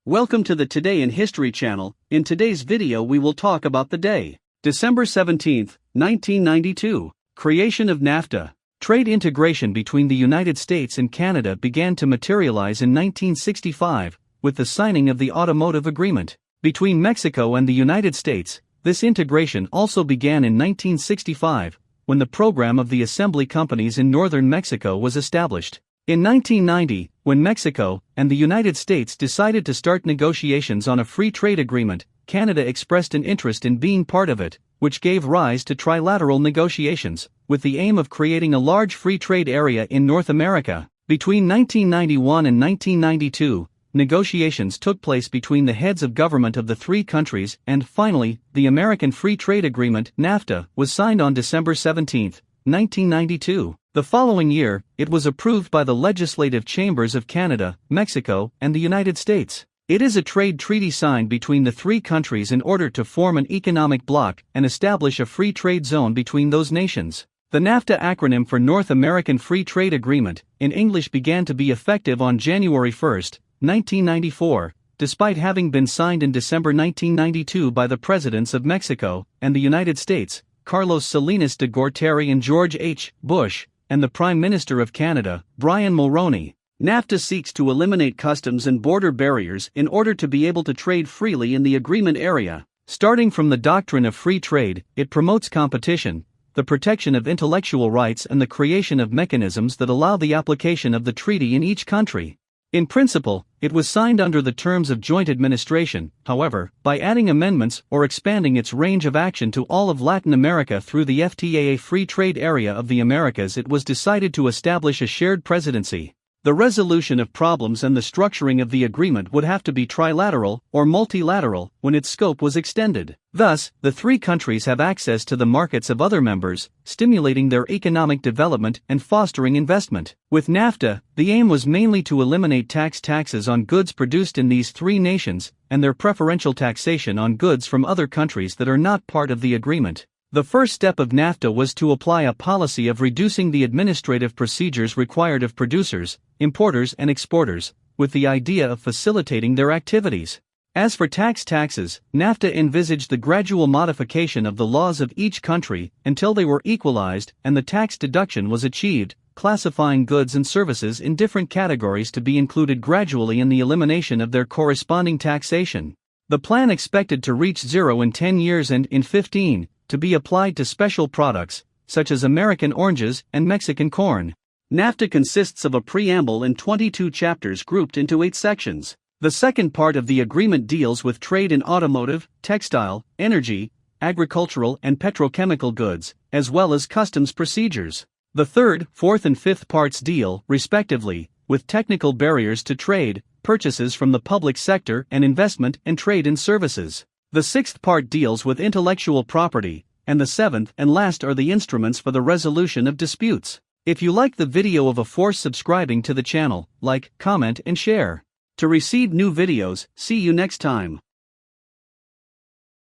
Welcome to the Today in History channel. In today's video we will talk about the day, December 17, 1992, creation of NAFTA. Trade integration between the United States and Canada began to materialize in 1965, with the signing of the Automotive Agreement. Between Mexico and the United States, this integration also began in 1965, when the program of the assembly companies in northern Mexico was established. In 1990, when Mexico and the United States decided to start negotiations on a free trade agreement, Canada expressed an interest in being part of it, which gave rise to trilateral negotiations, with the aim of creating a large free trade area in North America. Between 1991 and 1992, negotiations took place between the heads of government of the three countries, and finally, the American Free Trade Agreement (NAFTA) was signed on December 17, 1992. The following year, it was approved by the legislative chambers of Canada, Mexico, and the United States. It is a trade treaty signed between the three countries in order to form an economic bloc and establish a free trade zone between those nations. The NAFTA acronym for North American Free Trade Agreement, in English, began to be effective on January 1, 1994, despite having been signed in December 1992 by the presidents of Mexico and the United States, Carlos Salinas de Gortari and George H. Bush, and the Prime Minister of Canada, Brian Mulroney. NAFTA seeks to eliminate customs and border barriers in order to be able to trade freely in the agreement area. Starting from the doctrine of free trade, it promotes competition, the protection of intellectual rights, and the creation of mechanisms that allow the application of the treaty in each country. In principle, it was signed under the terms of joint administration. However, by adding amendments or expanding its range of action to all of Latin America through the FTAA Free Trade Area of the Americas, it was decided to establish a shared presidency. The resolution of problems and the structuring of the agreement would have to be trilateral or multilateral when its scope was extended. Thus, the three countries have access to the markets of other members, stimulating their economic development and fostering investment. With NAFTA, the aim was mainly to eliminate taxes on goods produced in these three nations, and their preferential taxation on goods from other countries that are not part of the agreement. The first step of NAFTA was to apply a policy of reducing the administrative procedures required of producers, importers, and exporters, with the idea of facilitating their activities. As for taxes, NAFTA envisaged the gradual modification of the laws of each country until they were equalized and the tax deduction was achieved, classifying goods and services in different categories to be included gradually in the elimination of their corresponding taxation. The plan expected to reach zero in 10 years and, in 15, to be applied to special products, such as American oranges and Mexican corn. NAFTA consists of a preamble and 22 chapters grouped into 8 sections. The second part of the agreement deals with trade in automotive, textile, energy, agricultural, and petrochemical goods, as well as customs procedures. The third, fourth, and fifth parts deal, respectively, with technical barriers to trade, purchases from the public sector, and investment and trade in services. The sixth part deals with intellectual property, and the seventh and last are the instruments for the resolution of disputes. If you like the video, of course subscribing to the channel, like, comment, and share. To receive new videos. See you next time.